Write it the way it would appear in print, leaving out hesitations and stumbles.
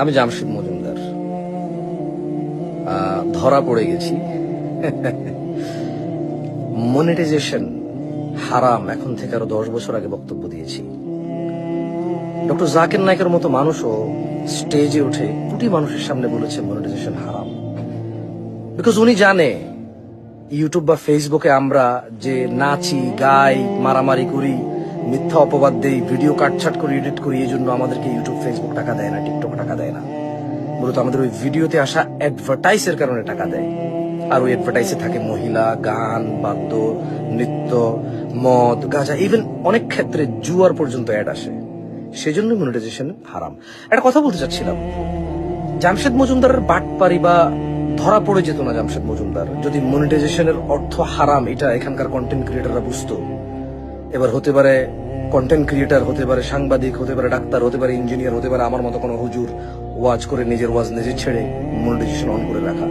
আমি জামশেদ মজুমদার ধরা পড়ে গেছি। মনিটাইজেশন হারাম এখন থেকে আরো 10 বছর আগে বক্তব্য দিয়েছি। ডক্টর জাকির নায়কের মতো মানুষও স্টেজে উঠে কোটি মানুষের সামনে বলেছে মনিটাইজেশন হারাম, বিকজ উনি জানে ইউটিউব বা ফেসবুকে আমরা যে নাচি, গাই, মারামারি করি, মিথ্যা অপবাদ দেই, ভিডিও কাটছাট করে এডিট করি, এই জন্য আমাদেরকে ইউটিউব ফেসবুক টাকা দেয় না, টিকটক টাকা দেয় না। মূলত আমাদের ওই ভিডিওতে আসা অ্যাডভার্টাইজের কারণে টাকা দেয়। আর ওই অ্যাডভার্টাইজে থাকে মহিলা, গান, বাদ্য, নৃত্য, মদ, গাঁজা, ইভেন অনেক ক্ষেত্রে জুয়ার পর্যন্ত অ্যাড আসে। সেজন্য মনিটাইজেশন হারাম। একটা কথা বলতে চাচ্ছিলাম, জামশেদ মজুমদারের বাটপারি বা ধরা পড়ে যেত না জামশেদ মজুমদার যদি মনিটাইজেশনের অর্থ হারাম এটা এখানকার কন্টেন্ট ক্রিয়েটাররা বুঝতো। এবার হতে পারে কন্টেন্ট ক্রিয়েটার, হতে পারে সাংবাদিক, হতে পারে ডাক্তার, হতে পারে ইঞ্জিনিয়ার, হতে পারে আমার মতো কোনো হুজুর ওয়াজ করে নিজের ওয়াজ নিজে ছেড়ে মনিটাইজেশন অন করে রাখা।